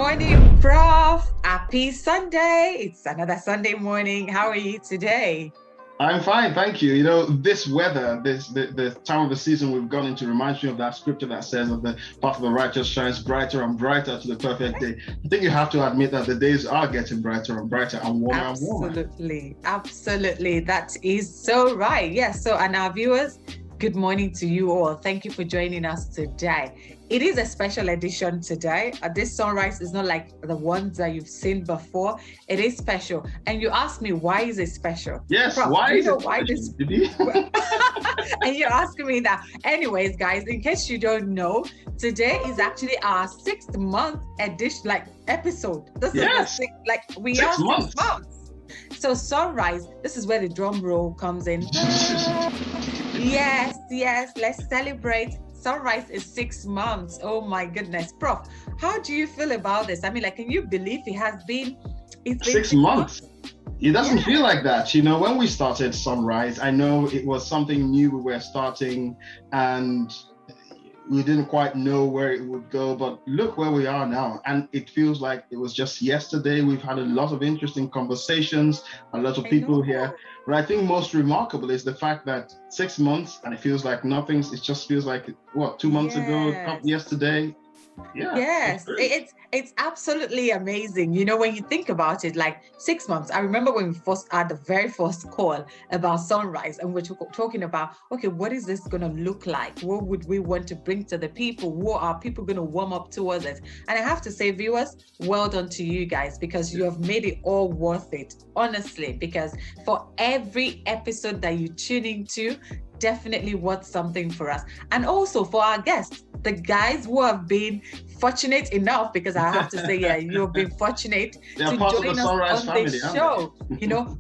morning, Prof. Happy Sunday. It's another Sunday morning. How are you today? I'm fine, thank you. This weather, the time of the season we've gone into reminds me of that scripture that says that the path of the righteous shines brighter and brighter to the perfect day. I think you have to admit that the days are getting brighter and brighter and warmer and warmer. Absolutely. That is so right. Yes. So, and our viewers, good morning to you all. Thank you for joining us today. It is a special edition today. This SonRise is not like the ones that you've seen before. It is special. And you asked me, why is it special? Yes, Prof, why is it why special? this? And you're asking me that. Anyways, guys, in case you don't know, today is actually our 6th month edition, episode. This is the sixth, we 6 are months. 6 months. So SonRise, this is where the drum roll comes in. Yes, let's celebrate. SonRise is 6 months. Oh my goodness. Prof, how do you feel about this? I mean, can you believe it's been 6 months? It doesn't feel like that. When we started SonRise, I know it was something new we were starting and we didn't quite know where it would go, but look where we are now. And it feels like it was just yesterday. We've had a lot of interesting conversations, a lot of people here. But I think most remarkable is the fact that 6 months and it feels like nothing. It just feels like, 2 months ago, up yesterday. Yeah. Yes, it's absolutely amazing. When you think about it, 6 months. I remember when we first had the very first call about SonRise, and we're talking about, okay, what is this going to look like? What would we want to bring to the people? What are people going to warm up towards it? And I have to say, viewers, well done to you guys, because you have made it all worth it, honestly, because for every episode that you tune into, definitely worth something for us. And also for our guests, the guys who have been fortunate enough, because I have to say, you've been fortunate to join us on this show.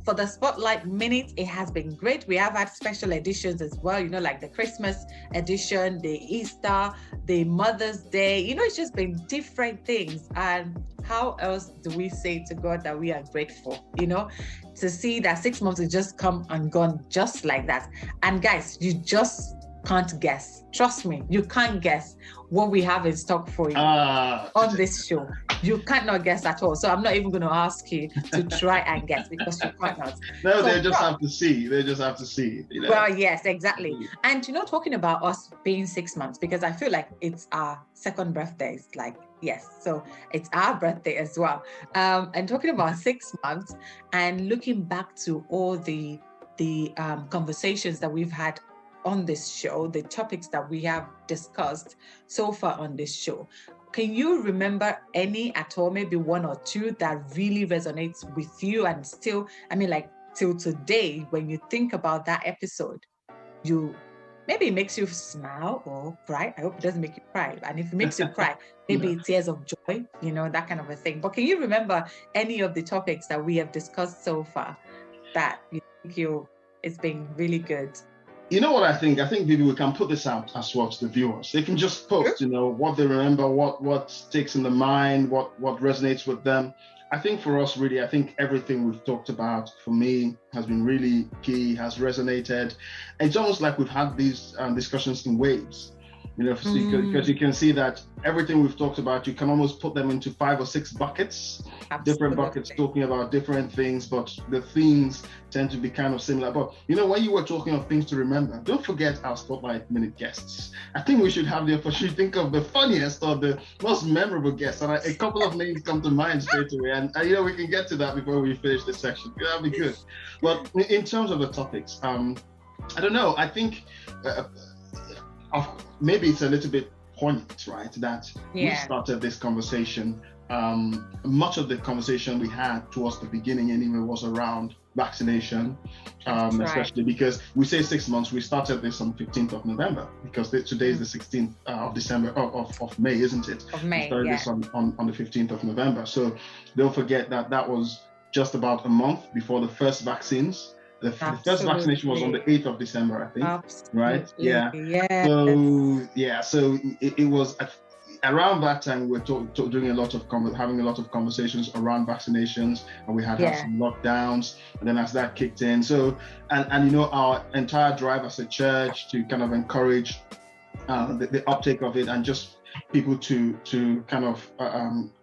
For the Spotlight Minute, it has been great. We have had special editions as well, like the Christmas edition, the Easter, the Mother's Day. It's just been different things. And how else do we say to God that we are grateful, to see that 6 months has just come and gone just like that. And guys, you just can't guess. Trust me, you can't guess what we have in stock for you on this show. You cannot guess at all. So I'm not even going to ask you to try and guess, because you cannot. No, they just have to see. They just have to see. Well, yes, exactly. And talking about us being 6 months, because I feel like it's our second birthday. Yes, so it's our birthday as well. And talking about 6 months and looking back to all the conversations that we've had on this show, the topics that we have discussed so far on this show, can you remember any at all, maybe one or two, that really resonates with you and still, till today, when you think about that episode, maybe it makes you smile or cry? I hope it doesn't make you cry. And if it makes you cry, maybe tears of joy, that kind of a thing. But can you remember any of the topics that we have discussed so far that you think it's been really good? You know what I think? I think maybe we can put this out as well to the viewers. They can just post, what they remember, what sticks in the mind, what resonates with them. I think for us, really, I think everything we've talked about, for me, has been really key, has resonated. It's almost like we've had these discussions in waves, because you can see that everything we've talked about, you can almost put them into 5 or 6 buckets. Absolutely. Different buckets talking about different things, but the themes tend to be kind of similar. But when you were talking of things to remember, don't forget our Spotlight Minute guests. I think we should have the opportunity to think of the funniest or the most memorable guests. And a couple of names come to mind straight away. And we can get to that before we finish this section. That'll be good. But in terms of the topics, I don't know. I think maybe it's a little bit poignant, right? That we started this conversation. Much of the conversation we had towards the beginning anyway was around vaccination, especially because we say 6 months. We started this on 15th of November because today is the 16th of December of May, isn't it? Of May, we started this on the 15th of November. So don't forget that was just about a month before the first vaccines. The first vaccination was on the 8th of December, I think. Absolutely. Right? Yeah. So it was around that time we were doing having a lot of conversations around vaccinations, and we had some lockdowns, and then as that kicked in, so and our entire drive as a church to kind of encourage the uptake of it and just people to kind of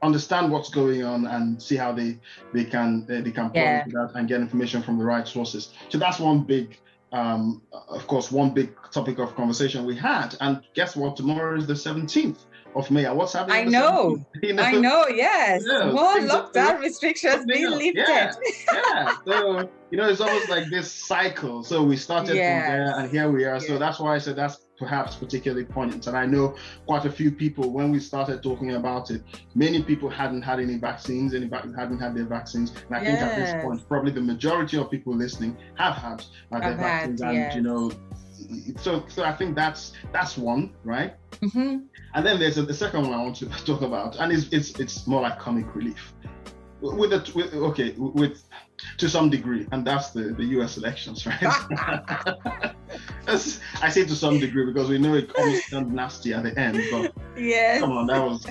understand what's going on and see how they can plug into that and get information from the right sources. So that's one big, of course, one big topic of conversation we had. And guess what? Tomorrow is the 17th of May. What's happening? I know. Yes. More lockdown restrictions being lifted. So, it's almost like this cycle. So we started from there and here we are. So that's why I said that's perhaps particularly poignant. And I know quite a few people, when we started talking about it, many people hadn't had any vaccines, hadn't had their vaccines. And I think at this point, probably the majority of people listening have had their vaccines. And, so I think that's one, right? Mm-hmm. And then there's the second one I want to talk about, and it's more like comic relief, with to some degree, and that's the US elections, right? I say to some degree because we know it always turned nasty at the end, but come on, that was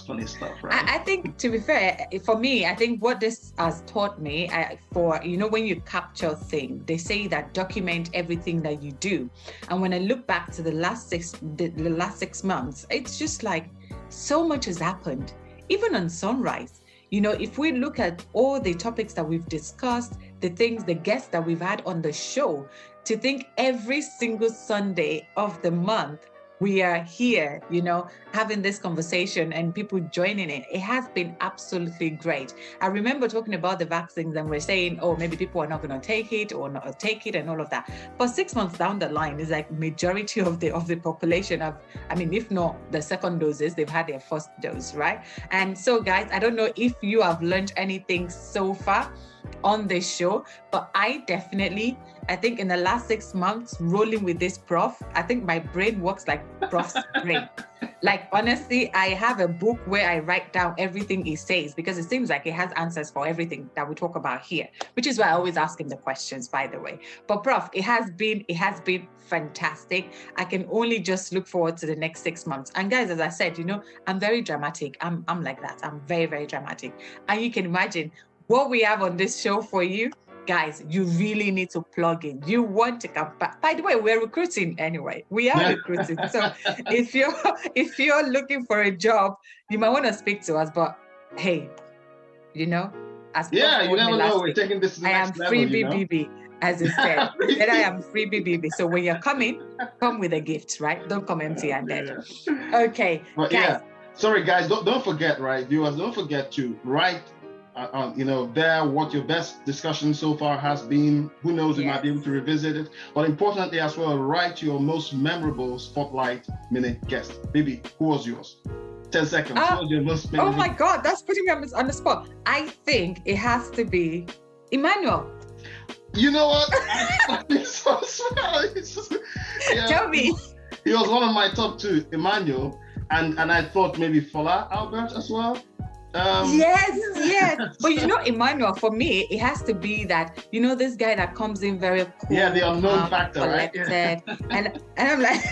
funny stuff, right? I think, to be fair, for me, I think what this has taught me, when you capture things, they say that document everything that you do. And when I look back to the last 6 months, it's just like so much has happened, even on SonRise. If we look at all the topics that we've discussed, the guests that we've had on the show, to think every single Sunday of the month, we are here, having this conversation and people joining it. It has been absolutely great. I remember talking about the vaccines and we're saying, maybe people are not going to take it or not take it and all of that. But 6 months down the line, it's like majority of the population if not the second doses, they've had their first dose, right? And so guys, I don't know if you have learned anything so far on this show, but I think in the last 6 months rolling with this prof, I think my brain works like prof's brain. Like, honestly, I have a book where I write down everything he says because it seems like he has answers for everything that we talk about here, which is why I always ask him the questions, by the way. But prof, it has been fantastic. I can only just look forward to the next 6 months. And guys, as I said, I'm very dramatic. I'm like that. I'm very, very dramatic. And you can imagine what we have on this show for you. Guys, you really need to plug in. You want to come back. By the way, we're recruiting anyway. We are recruiting. So if you're looking for a job, you might want to speak to us. But hey, you never know. We're taking this to the next level. I am free BBB, as it said. That I am free BBB. So when you're coming, come with a gift, right? Don't come empty-handed. Okay, but guys. Sorry, guys. Don't forget, right, viewers. Don't forget to write. There, what your best discussion so far has been. Who knows, we might be able to revisit it. But importantly as well, write your most memorable Spotlight Minute guest. Baby, who was yours? 10 seconds. Who was your most memorable? Oh my God, that's putting me on the spot. I think it has to be Emmanuel. You know what? It's so smart. Tell me. He was one of my top two, Emmanuel. And I thought maybe Fola Albert as well. Yes. But Emmanuel, for me, it has to be that, this guy that comes in very cool. Yeah, the unknown factor, collected, right? and I'm like...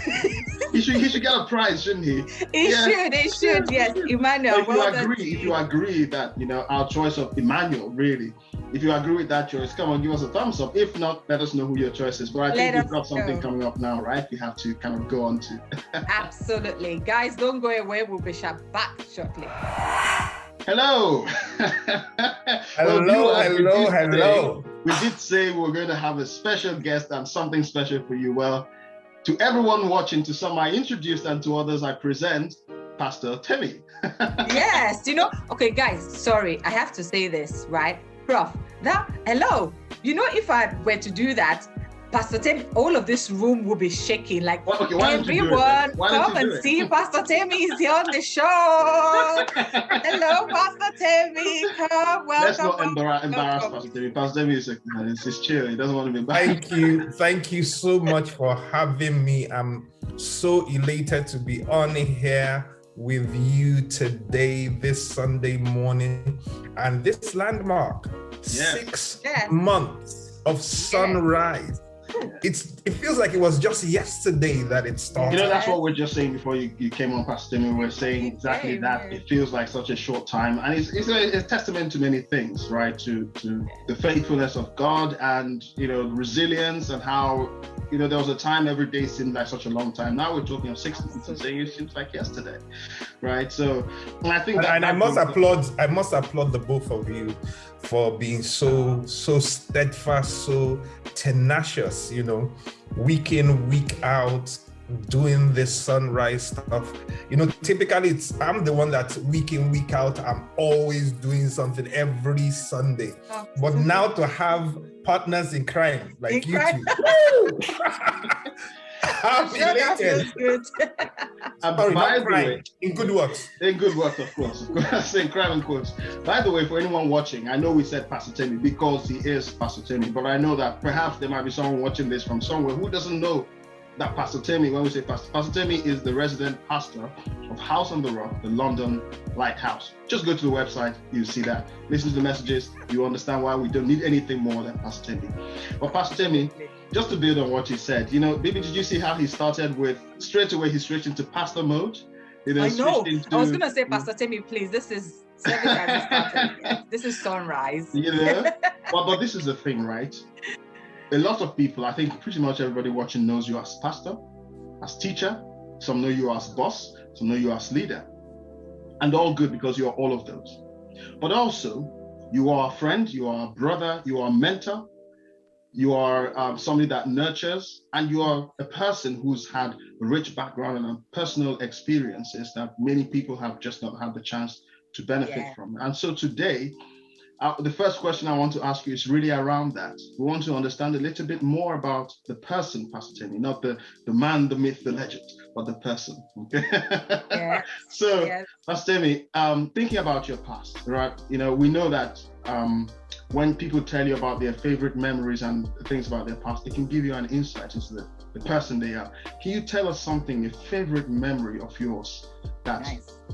he should get a prize, shouldn't he? He should, yes. Emmanuel. If you agree that, our choice of Emmanuel, really, if you agree with that choice, come on, give us a thumbs up. If not, let us know who your choice is. But I think we've got something coming up now, right? We have to kind of go on to. Absolutely. Guys, don't go away. We'll be back shortly. Hello. Hello. We did say we were going to have a special guest and something special for you. Well, to everyone watching, to some I introduced and to others I present Pastor Temi. Yes, okay, guys, sorry, I have to say this, right? Prof, hello. If I were to do that, Pastor Temi, all of this room will be shaking. Like, everyone, come and see Pastor Temi is here on the show. Hello, Pastor Temi. Come, welcome. Let's not embarrass Pastor Temi. Pastor Temi is chill. He doesn't want to be embarrassed. Thank you so much for having me. I'm so elated to be on here with you today, this Sunday morning, and this landmark, 6 months of SonRise. it feels like it was just yesterday that it started. That's what we're just saying before you came on, Pastor Temi. We're saying exactly that. It feels like such a short time, and it's a testament to many things, right? To the faithfulness of God, and resilience, and how there was a time every day seemed like such a long time. Now we're talking of 6 months and saying it seems like yesterday, right? So, and I think I must applaud the both of you for being so steadfast, so tenacious, week in, week out, doing this SonRise stuff. Typically I'm the one that week in, week out, I'm always doing something every Sunday. But now to have partners in crime like you two. I'm elated. By the way, in good works. In good works, of course. Saying crime in quotes. By the way, for anyone watching, I know we said Pastor Temi because he is Pastor Temi, but I know that perhaps there might be someone watching this from somewhere who doesn't know that Pastor Temi, when we say Pastor Temi is the resident pastor of House on the Rock, the London Lighthouse. Just go to the website, you see that. Listen to the messages, you understand why we don't need anything more than Pastor Temi. But Pastor Temi, just to build on what you said, Bibi, did you see how he started with, straight away he switched into pastor mode? I know. I was going to say, Pastor Temi, please, this is every time he started. Yes, this is SonRise. But this is the thing, right? A lot of people, I think pretty much everybody watching knows you as pastor, as teacher. Some know you as boss, some know you as leader. And all good because you are all of those. But also, you are a friend, you are a brother, you are a mentor, you are somebody that nurtures, and you are a person who's had a rich background and personal experiences that many people have just not had the chance to benefit from. And so today, the first question I want to ask you is really around that. We want to understand a little bit more about the person, Pastor Temi, not the man, the myth, the legend, but the person. Okay. Pastor Temi, thinking about your past, right? We know that when people tell you about their favorite memories and things about their past, it can give you an insight into the person they are. Can you tell us something, a favorite memory of yours that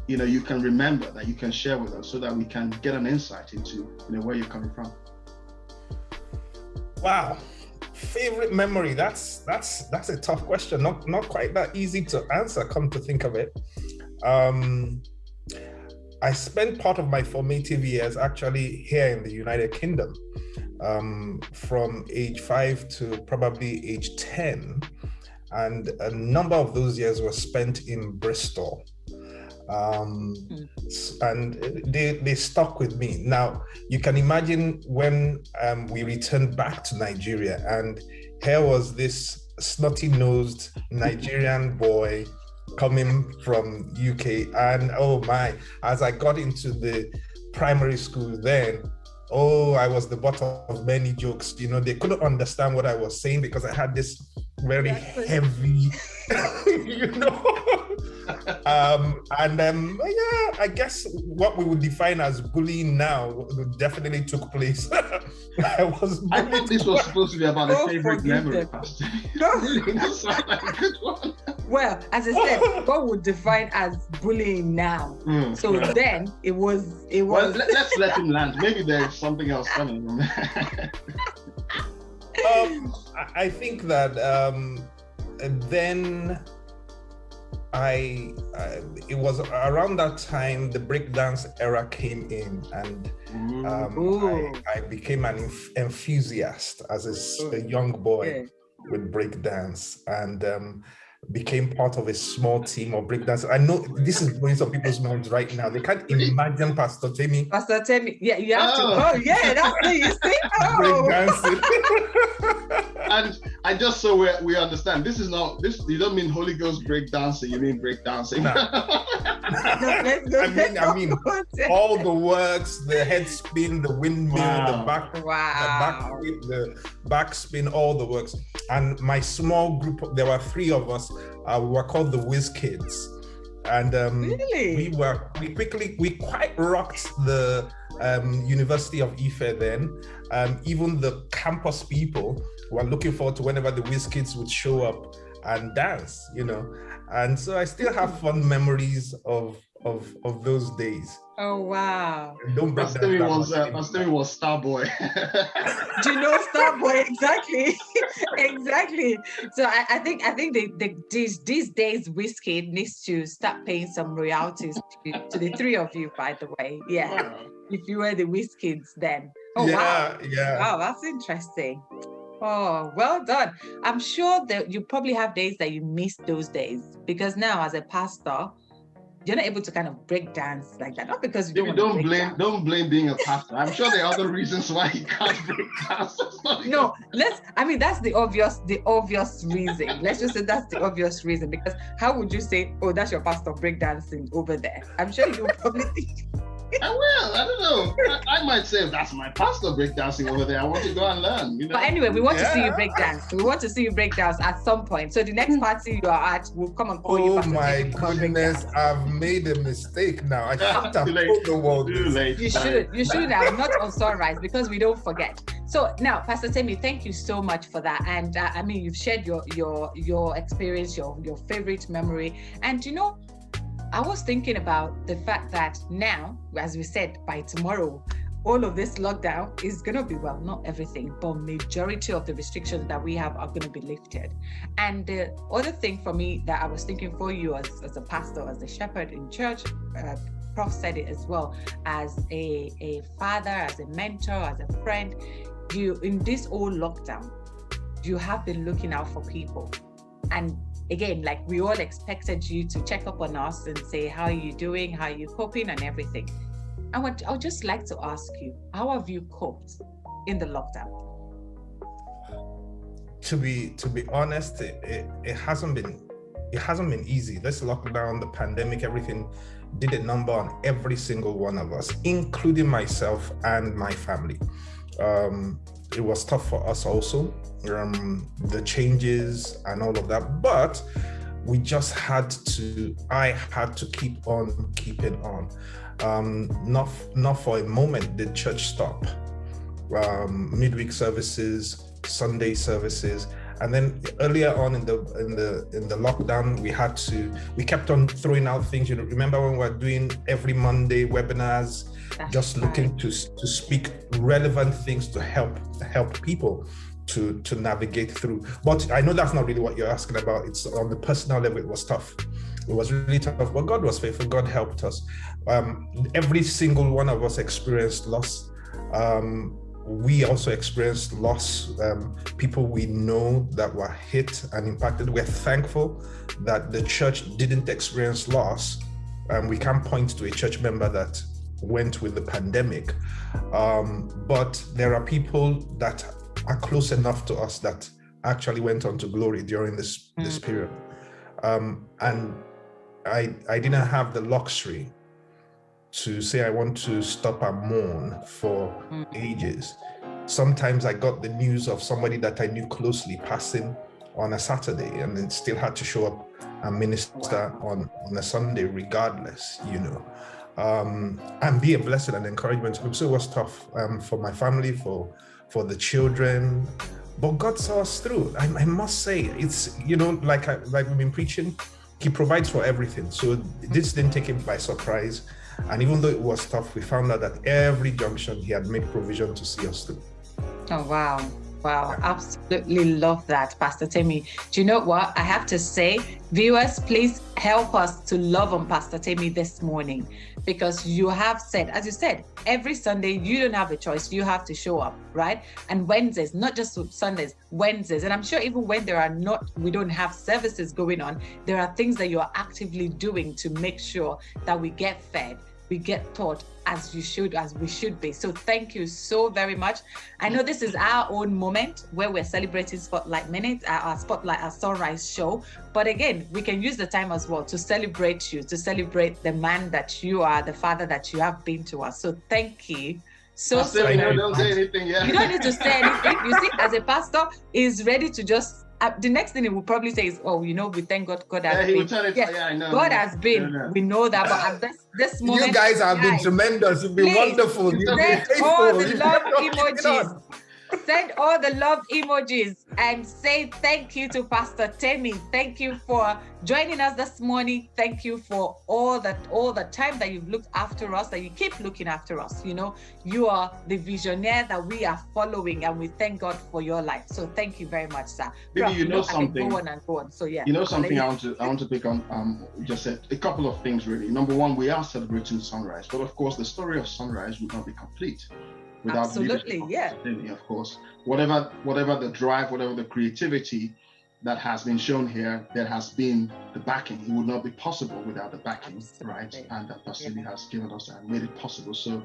you can remember, that you can share with us, so that we can get an insight into where you're coming from? Wow, favorite memory. That's a tough question. Not quite that easy to answer. Come to think of it, I spent part of my formative years actually here in the United Kingdom, from age 5 to probably age 10, and a number of those years were spent in Bristol. And they stuck with me. Now, you can imagine when we returned back to Nigeria, and here was this snotty-nosed Nigerian boy coming from UK, and oh my, as I got into the primary school then, I was the butt of many jokes. They couldn't understand what I was saying because I had this very heavy, I guess what we would define as bullying now definitely took place. I thought this was supposed to be about a favorite memory, Pastor. Really, that sounds like a good one. Well, as I said, what would define as bullying now? Then it was. Well, let's let him land. Maybe there's something else coming. I think that then it was around that time the breakdance era came in, and I became an enthusiast as a young boy with breakdance, and became part of a small team of breakdancers. I know this is going some people's minds right now. They can't imagine Pastor Temi. Pastor Temi, you have to. That's it. You see, breakdancing. And just so we understand, this is not this. You don't mean Holy Ghost breakdancing. You mean breakdancing. No. I mean, all the works, the head spin, the windmill, the backspin, all the works. And my small group, there were 3 of us. We were called the Whiz Kids, and really? we quite rocked the University of Ife then. Even the campus people were looking forward to whenever the Whiz Kids would show up and dance, and so I still have fond memories of those days. Oh wow! Pastor Temi was Starboy. Do you know Starboy? Exactly. Exactly. So I think these days Whiskey needs to start paying some royalties to the three of you, by the way. Yeah. Wow. If you were the Whiskids then. Oh yeah, wow. yeah. Wow, that's interesting. Oh, well done. I'm sure that you probably have days that you miss those days, because now as a pastor, you're not able to kind of break dance like that. Not because you don't Maybe want to break dance. don't blame being a pastor. I'm sure there are other reasons why he can't break dance. No, that's the obvious reason. Let's just say that's the obvious reason, because how would you say, oh, that's your pastor breakdancing over there? I'm sure you probably think. I will. I don't know. I might say, that's my pastor breakdancing over there. I want to go and learn. You know? But anyway, we want to see you break dance. We want to see you break dance at some point. So the next party you are at, we'll come and call you. Oh my goodness, I've made a mistake now. I shouldn't have told the world this. You should have, not on SonRise, because we don't forget. So now, Pastor Temi, thank you so much for that. And you've shared your experience, your favorite memory. And I was thinking about the fact that now, as we said, by tomorrow, all of this lockdown is going to be, well, not everything, but majority of the restrictions that we have are going to be lifted. And the other thing for me that I was thinking for you as a pastor, as a shepherd in church, Prof said it as well, as a father, as a mentor, as a friend, you, in this whole lockdown, you have been looking out for people. And again, like we all expected you to check up on us and say, how are you doing? How are you coping and everything? I would just like to ask you, how have you coped in the lockdown? To be honest, it hasn't been easy. This lockdown, the pandemic, everything did a number on every single one of us, including myself and my family. It was tough for us also, the changes and all of that, but we just I had to keep on keeping on. Not for a moment did church stop. Midweek services, Sunday services, and then earlier on in the lockdown, we kept on throwing out things. Remember when we were doing every Monday webinars, just looking to speak relevant things to help people to navigate through. But I know that's not really what you're asking about. It's on the personal level. It was tough. It was really tough, but God was faithful. God helped us. Every single one of us experienced loss. We also experienced loss. People we know that were hit and impacted. We're thankful that the church didn't experience loss. We can't point to a church member that went with the pandemic. But there are people that are close enough to us that actually went on to glory during this period. And I didn't have the luxury to say I want to stop and mourn for ages. Sometimes I got the news of somebody that I knew closely passing on a Saturday, and then still had to show up and minister on a Sunday regardless, and be a blessing and encouragement to people. So it was tough for my family, for the children, but God saw us through. I must say, it's, like we've been preaching, He provides for everything. So this didn't take Him by surprise. And even though it was tough, we found out that every junction He had made provision to see us through. Oh, wow. Wow, absolutely love that, Pastor Temi. Do you know what? I have to say, viewers, please help us to love on Pastor Temi this morning, because you have said, as you said, every Sunday, you don't have a choice. You have to show up, right? And Wednesdays, not just Sundays, Wednesdays. And I'm sure even when we don't have services going on, there are things that you are actively doing to make sure that we get fed, we get taught as we should be. So thank you so very much. I know this is our own moment where we're celebrating Spotlight Minute, our Spotlight, our SonRise show. But again, we can use the time as well to celebrate you, to celebrate the man that you are, the father that you have been to us. So thank you. So don't say anything yet. You don't need to say anything. You see, as a pastor, is ready to just the next thing he will probably say is, we thank God. God has been. I know. God has been. No. We know that, but at this moment, you guys have been tremendous. You've been wonderful. You've been faithful. All the love emojis. Send all the love emojis. and say thank you to Pastor Temi. Thank you for joining us this morning. Thank you for all the time that you've looked after us, that you keep looking after us. You know, you are the visionary that we are following, and we thank God for your life. So thank you very much, sir. Maybe you know something. I can go on and go on. So yeah. You know something I want to pick on. You just said a couple of things really. Number one, we are celebrating SonRise, but of course the story of SonRise would not be complete without absolutely, yeah. Of course, whatever the drive, whatever the creativity that has been shown here, there has been the backing. It would not be possible without the backing, absolutely. Right? And that Pastor Temi has given us and made it possible. So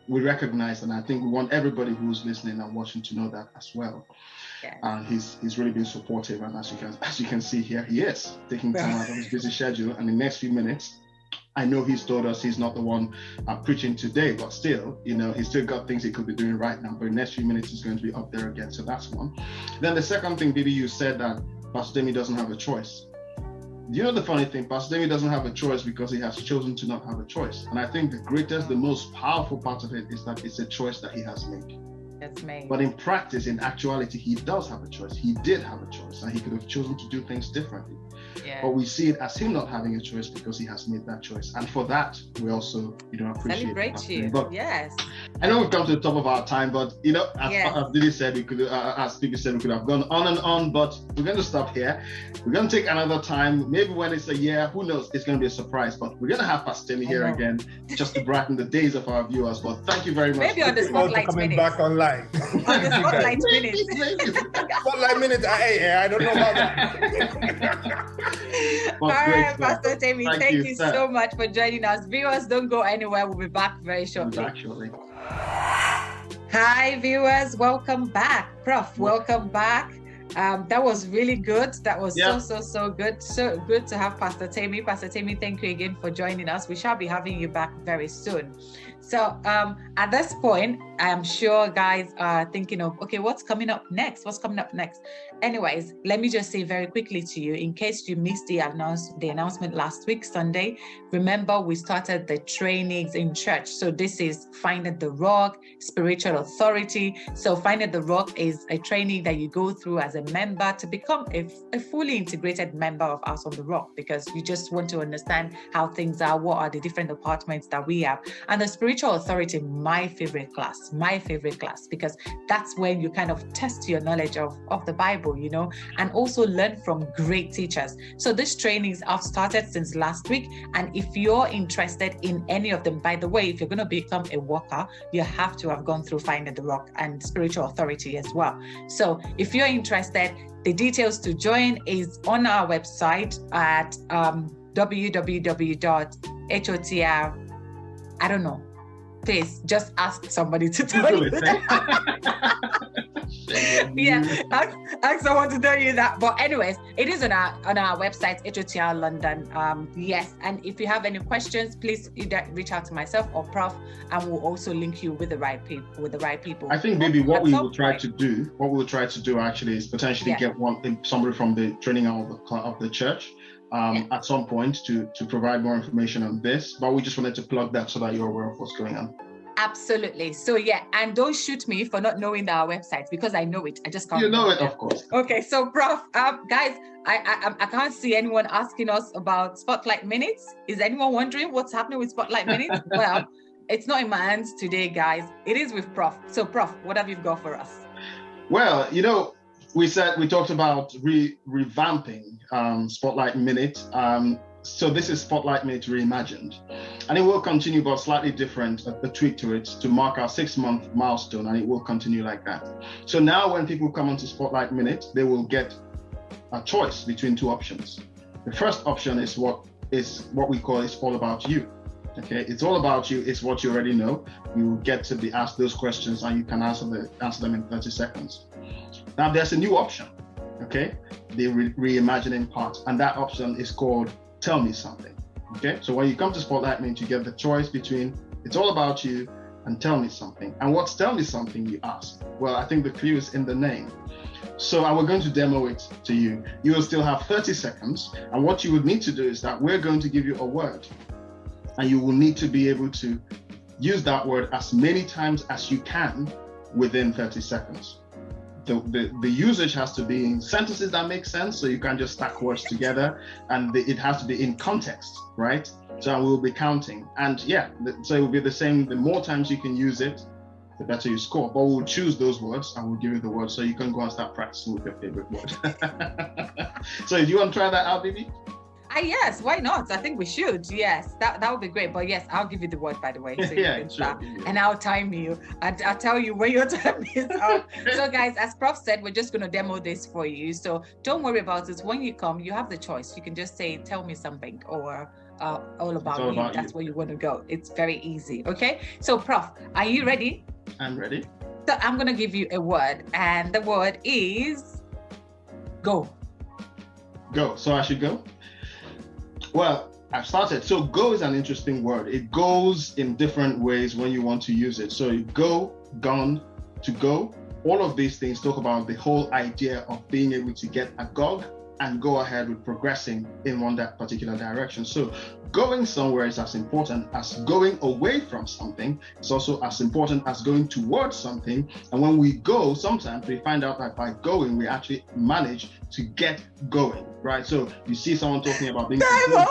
we recognize, and I think we want everybody who's listening and watching to know that as well. Yes. And he's really been supportive, and as you can see here, he is taking time out of his busy schedule. And in the next few minutes, I know he's told us he's not the one preaching today, but still, you know, he's still got things he could be doing right now. But in the next few minutes, he's going to be up there again. So that's one. Then the second thing, Bibi, you said that Pastor Temi doesn't have a choice. You know the funny thing, Pastor Temi doesn't have a choice because he has chosen to not have a choice. And I think the most powerful part of it is that it's a choice that he has made. That's made. But in practice, in actuality, he does have a choice. He did have a choice, and he could have chosen to do things differently. Yeah. But we see it as him not having a choice because he has made that choice. And for that, we also, appreciate celebrate you. But yes. I know we've come to the top of our time, but as Didi said, we could, as Bibi said, we could have gone on and on, but we're going to stop here. We're going to take another time. Maybe when it's a year, who knows? It's going to be a surprise. But we're going to have Pastor Temi here again, just to brighten the days of our viewers. But thank you very much. Maybe on the Spotlight coming Minute. back online. On the Spotlight Minute. Spotlight Minute. I don't know about that. All right, Pastor Temi, thank you so much for joining us. Viewers, don't go anywhere. We'll be back very shortly. Actually. Hi, viewers. Welcome back. Prof, welcome back. That was really good. That was so good. So good to have Pastor Temi. Pastor Temi, thank you again for joining us. We shall be having you back very soon. So at this point, I'm sure guys are thinking of, okay, what's coming up next? What's coming up next? Anyways, let me just say very quickly to you, in case you missed the announcement last week, Sunday, remember we started the trainings in church. So this is Finding the Rock, Spiritual Authority. So Finding the Rock is a training that you go through as a member to become a fully integrated member of Us on the Rock, because you just want to understand how things are, what are the different departments that we have. And the Spiritual Authority, my favorite class, because that's when you kind of test your knowledge of the Bible, and also learn from great teachers. So these trainings have started since last week. And if you're interested in any of them, by the way, if you're going to become a worker, you have to have gone through Finding the Rock and Spiritual Authority as well. So if you're interested, the details to join is on our website at www.hotr. I don't know. Please just ask somebody to tell you that. Ask someone to tell you that. But anyways, it is on our website, HOTR London. Yes, and if you have any questions, please either reach out to myself or Prof, and we'll also link you with the right people. I think maybe what we will try to do actually is potentially get somebody from the training of the church. At some point to provide more information on this, but we just wanted to plug that so that you're aware of what's going on. Absolutely. So and don't shoot me for not knowing our website, because I know it. I just can't. You know it, of course. Okay, so Prof, guys, I can't see anyone asking us about Spotlight Minutes. Is anyone wondering what's happening with Spotlight Minutes? Well, it's not in my hands today, guys. It is with Prof. So Prof, what have you got for us? Well, we talked about revamping Spotlight Minute. So this is Spotlight Minute Reimagined. And it will continue, but slightly different, a tweak to it to mark our 6-month milestone, and it will continue like that. So now when people come onto Spotlight Minute, they will get a choice between two options. The first option is what we call It's All About You. Okay, it's all about you. It's what you already know. You get to be asked those questions, and you can answer them in 30 seconds. Now there's a new option, okay? The reimagining part, and that option is called Tell Me Something, okay? So when you come to Spotlight Minute, you get the choice between It's All About You and Tell Me Something. And what's Tell Me Something, you ask? Well, I think the clue is in the name. So we're going to demo it to you. You will still have 30 seconds, and what you would need to do is that we're going to give you a word, and you will need to be able to use that word as many times as you can within 30 seconds. the usage has to be in sentences that make sense, so you can't just stack words together, and it has to be in context, right? So we'll be counting, and so it will be the same. The more times you can use it, the better you score. But we'll choose those words and we'll give you the words so you can go and start practicing with your favorite word. So do you want to try that out, Bibi? Yes, why not? I think we should. Yes, that would be great. But yes, I'll give you the word, by the way. So you can start. And I'll time you. I'll tell you when your time is up. So guys, as Prof said, we're just going to demo this for you. So don't worry about it. When you come, you have the choice. You can just say, tell me something, or all about you. That's where you want to go. It's very easy. Okay. So Prof, are you ready? I'm ready. So I'm going to give you a word, and the word is go. Go. So I should go? Well, I've started. So go is an interesting word. It goes in different ways when you want to use it. So go, gone, to go. All of these things talk about the whole idea of being able to get a gog and go ahead with progressing in that particular direction. So going somewhere is as important as going away from something. It's also as important as going towards something. And when we go, sometimes we find out that by going, we actually manage to get going, right? So you see someone talking about being... Oh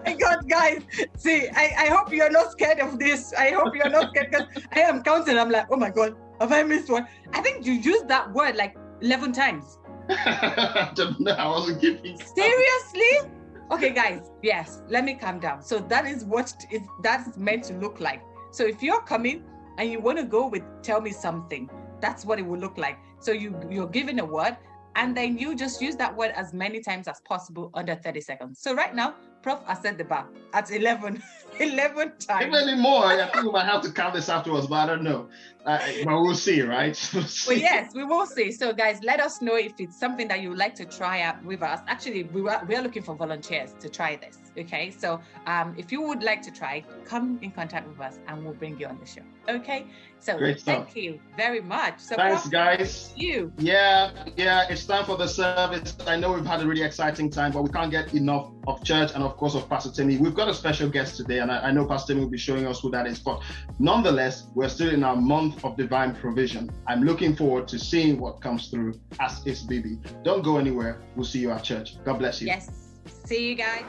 my God, guys. See, I hope you're not scared of this. I hope you're not scared, because I am counting. I'm like, oh my God, have I missed one? I think you used that word like 11 times. No, I wasn't kidding. Seriously? Okay, guys. Yes, let me calm down. So that is what that's meant to look like. So if you're coming and you want to go with tell me something, that's what it will look like. So you're given a word, and then you just use that word as many times as possible under 30 seconds. So right now, Prof has set the bar at 11 times. Even more. I think we might have to count this afterwards, but I don't know. But we'll see, right? Well, yes, we will see. So guys, let us know if it's something that you would like to try out with us. Actually, we are looking for volunteers to try this. Okay, so if you would like to try, come in contact with us and we'll bring you on the show. Okay, so thank you very much. So thanks, Prof, guys. Yeah, it's time for the service. I know we've had a really exciting time, but we can't get enough of church and of course of Pastor Temi. We've got a special guest today, and I know Pastor Temi will be showing us who that is, but nonetheless, we're still in our month of divine provision. I'm looking forward to seeing what comes through, as is Bibi. Don't go anywhere. We'll see you at church. God bless you. Yes, see you guys.